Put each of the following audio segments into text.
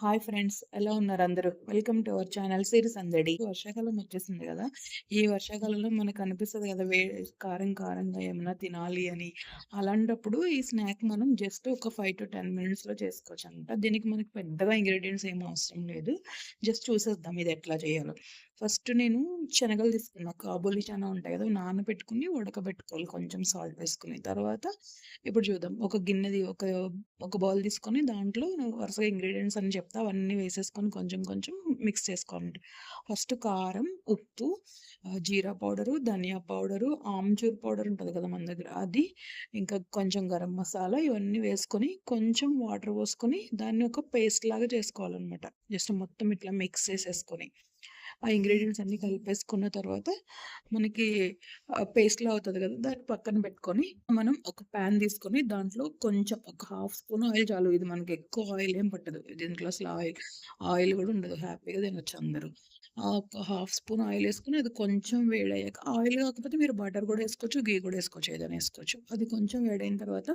Hi friends, ఎలా ఉన్నారు అందరూ? వెల్కమ్ టు అవర్ ఛానల్ సిరి సందడి. వర్షాకాలం వచ్చేసింది కదా! ఈ వర్షాకాలంలో మనకు అనిపిస్తది కదా! కారం కారంగా ఏమన్నా తినాలి అని. అలాంటప్పుడు ఈ స్నాక్ మనం జస్ట్ ఒక 5-10 మినిట్స్‌లో చేసుకోవచ్చనమాట. దీనికి మనకి పెద్దగా ఇంగ్రీడియెంట్స్ ఏమి అవసరం లేదు. జస్ట్ చూసేద్దాం ఇది ఎట్లా చేయాలో. ఫస్ట్ నేను శనగలు తీసుకున్నా. కాబూలి చనా ఉంటాయి కదా! నానబెట్టుకొని ఉడకబెట్టుకోవాలి కొంచెం సాల్ట్ వేసుకొని. తర్వాత ఇప్పుడు చూద్దాం. ఒక బౌల్ తీసుకొని దాంట్లో వరుసగా ఇంగ్రీడియెంట్స్ అన్ని చెప్తా. అవన్నీ వేసేసుకొని కొంచెం కొంచెం మిక్స్ చేసుకోవాలండి. ఫస్ట్ కారం, ఉప్పు, జీరా పౌడరు, ధనియా పౌడరు, ఆమ్చూర్ పౌడర్ ఉంటది కదా మన దగ్గర అది, ఇంకా కొంచెం గరం మసాలా ఇవన్నీ వేసుకొని కొంచెం వాటర్ పోసుకొని దాన్ని ఒక పేస్ట్ లాగా చేసుకోవాలనమాట. జస్ట్ మొత్తం ఇట్లా మిక్స్ చేసేసుకొని. ఆ ఇంగ్రీడియెంట్స్ అన్నీ కలిపేసుకున్న తర్వాత మనకి పేస్ట్‌లా అవుతది గదా! దాన్ని పక్కన పెట్టుకొని, మనం ఒక పాన్ తీసుకొని దాంట్లో కొంచెం ఒక హాఫ్ స్పూన్ ఆయిల్ చాలు. ఇది మనకి ఎక్కువ ఆయిల్ ఏం పట్టదు. దీంట్లో అసలు ఆయిల్ గూడా ఉండదు. హ్యాపీగా తినొచ్చు అందరూ. ఒక హాఫ్ స్పూన్ ఆయిల్ ఏసుకొని అది కొంచెం వేడయ్యాక, ఆయిల్ కాకపోతే మీరు బటర్ గూడా ఏసుకోవచ్చు, ఘీ కూడా ఏసుకోవచ్చు. ఏదైనా ఏసుకోవచ్చు. అది కొంచెం వేడైన తర్వాత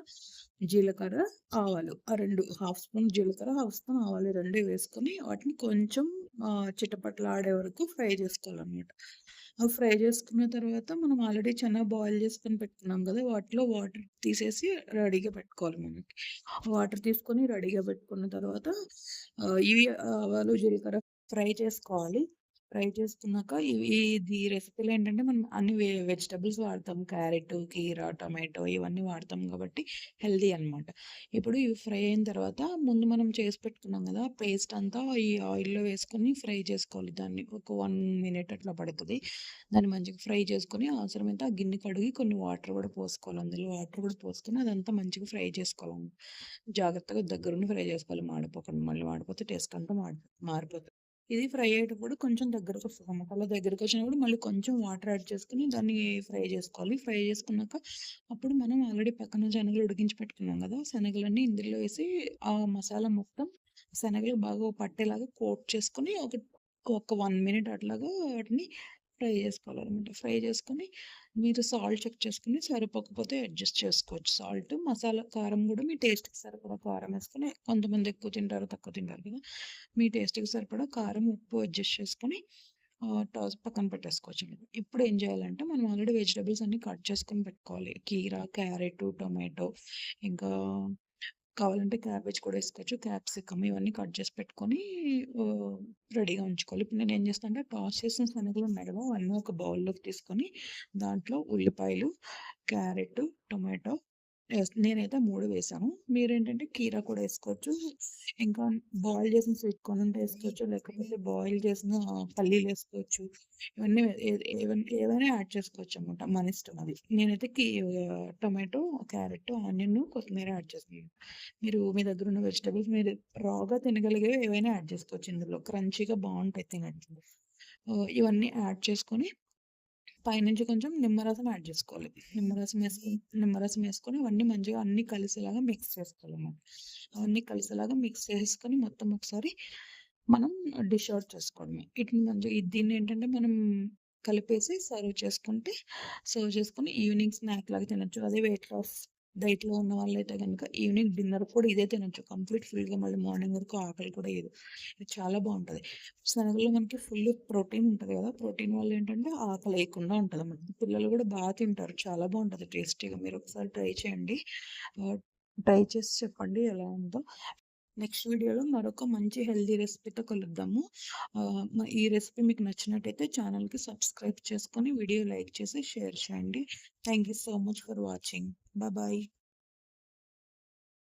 జీలకర్ర, ఆవాలు ఆ 2 హాఫ్ స్పూన్ జీలకర్ర, హాఫ్ స్పూన్ ఆవాలు 2 వేసుకొని వాటిని కొంచెం చిటపటలాడే వరకు ఫ్రై చేసుకోవాలనమాట. అవి ఫ్రై చేసుకున్న తర్వాత మనం ఆల్రెడీ చెన బాయిల్ చేసుకొని పెట్టుకున్నాం కదా! వాటిలో వాటర్ తీసేసి రెడీగా పెట్టుకోవాలి మనకి. వాటర్ తీసుకొని రెడీగా పెట్టుకున్న తర్వాత ఇవి ఆవాలు, జీలకర్ర ఫ్రై చేసుకోవాలి. ఫ్రై చేసుకున్నాక ఇది రెసిపీలో ఏంటంటే మనం అన్ని వెజిటబుల్స్ వాడతాం. క్యారెట్, కీర, టొమాటో ఇవన్నీ వాడతాం కాబట్టి హెల్తీ అనమాట. ఇప్పుడు ఇవి ఫ్రై అయిన తర్వాత ముందు మనం చేసి పెట్టుకున్నాం గదా! పేస్ట్ అంతా ఈ ఆయిల్‌లో వేసుకొని ఫ్రై చేసుకోవాలి దాన్ని. ఒక 1 మినిట్ అట్లా పడతది. దాన్ని మంచిగా ఫ్రై చేసుకొని అవసరమైతే ఆ గిన్నె కడిగి కొన్ని వాటర్ గూడా పోసుకోవాలి. అందులో వాటర్ గూడా పోసుకొని అదంతా మంచిగా ఫ్రై చేసుకోవాలన్నమాట. జాగ్రత్తగా దగ్గరుండి ఫ్రై చేసుకోవాలి మాడిపోకుండా. మళ్ళీ మాడిపోతే టేస్ట్ అంతా మారిపోతది. ఇది ఫ్రై అయ్యేటప్పుడు కొంచెం దగ్గరకొస్తదన్నమాట. అలా దగ్గరకొచ్చినప్పుడు మళ్ళీ కొంచెం వాటర్ యాడ్ చేసుకొని దాన్ని ఫ్రై చేసుకోవాలి. ఫ్రై చేసుకున్నాక అప్పుడు మనం ఆల్రెడీ పక్కన శనగలు ఉడికించి పెట్టుకున్నాం గదా! శనగలన్నీ ఇందులో వేసి ఆ మసాలా మొత్తం శనగలు బాగా పట్టేలాగా కోట్ చేసుకొని ఒక 1 మినిట్ అట్లాగా వాటిని ఫ్రై చేసుకోవాలనమాట. ఫ్రై చేసుకొని మీరు సాల్ట్ చెక్ చేసుకొని సరిపోకపోతే అడ్జస్ట్ చేసుకోవచ్చు. మసాలా, కారం గూడా మీ టేస్ట్‌కి సరిపడా కారం వేసుకొని కొంతమంది ఎక్కువ తింటారు, తక్కువ తింటారు కదా! మీ టేస్ట్‌కి సరిపడా కారం, ఉప్పు అడ్జస్ట్ చేసుకొని పక్కన పెట్టేసుకోవచ్చండి. ఇప్పుడు ఏం చేయాలంటే మనం ఆల్రెడీ వెజిటబుల్స్ అన్నీ కట్ చేసుకొని పెట్టుకోవాలి. కీర, క్యారెట్, టొమాటో ఇంకా కావాలంటే క్యాబేజ్ కూడా ఏసుకోవచ్చు. క్యాప్సికమ్ ఇవన్నీ కట్ చేసి పెట్టుకొని ఆహ్, రెడీగా ఉంచుకోవాలి. ఇప్పుడు నేనేం చేస్తాను అంటే టాస్ చేసిన శనగలున్నాయి గదా! అవన్నీ ఒక బౌల్‌లోకి తీసుకొని దాంట్లో ఉల్లిపాయలు, క్యారెట్, టొమాటో నేనైతే 3 వేసాను. మీరేంటంటే కీర కూడా ఏసుకోవచ్చు. ఇంకా బాయిల్ చేసిన స్వీట్ కార్న్ ఉంటే ఏసుకోవచ్చు. లేకపోతే బాయిల్ చేసిన పల్లీలేసుకోవచ్చు. ఇవన్నీ ఏవైనా యాడ్ చేసుకోవచ్చనమాట. మనిష్టం అది. నేనైతే టొమాటో, క్యారెట్, ఆనియన్, కొత్తిమీర యాడ్ చేస్తున్నాను. మీ దగ్గరున్న వెజిటబుల్స్ మీరు రాగా తినగలిగేవి ఏవైనా యాడ్ చేసుకోవచ్చు ఇందులో. క్రంచీగా బావుంటాయి తినడానికి. ఇవన్నీ యాడ్ చేసుకొని పైనుంచి కొంచెం నిమ్మరసం యాడ్ జేసుకోవాలి. నిమ్మరసం యేసుకొని అవన్నీ మంచిగా అన్నీ కలిసేలాగా మిక్స్ చేసుకోవాలన్నమాట. అవన్నీ కలిసేలాగా మిక్స్ చేసుకొని మొత్తం ఒకసారి మనం డిష్ ఔట్ చేసుకోవడమే. వీటిని మంచిగా దీన్నేంటంటే మనం కలిపేసి సర్వ్ చేసుకొని ఈవినింగ్ స్నాక్ లాగా తినొచ్చు. అదే వెయిట్ లాస్ డైట్‌లో ఉన్న వాళ్ళైతే గనుక ఈవినింగ్ డిన్నర్ కూడా ఇదే తినొచ్చు. కంప్లీట్ ఫుల్‌గా మళ్ళీ మార్నింగ్ వరకు ఆకలి కూడా ఎయదు. ఇది చాలా బావుంటది. శనగల్లో మనకి ఫుల్ ప్రోటీన్ ఉంటది గదా! ప్రోటీన్ వల్ల ఏంటంటే ఆకలేయకుండా ఉంటదన్నమాట. పిల్లలు గూడా తింటారు. చాలా బావుంటది టేస్టీగా. మీరొకసారి ట్రై చేయండి. ఆహ్, ట్రై చేసి చెప్పండి ఎలా ఉందో. నెక్స్ట్ వీడియోలో మరొక మంచి హెల్తీ రెసిపీతో కలుద్దాము. ఈ రెసిపీ మీకు నచ్చినట్టయితే ఛానెల్‌కి సబ్స్క్రైబ్ చేసుకొని వీడియో లైక్ చేసి షేర్ చేయండి. Thank you so much for watching. Bye.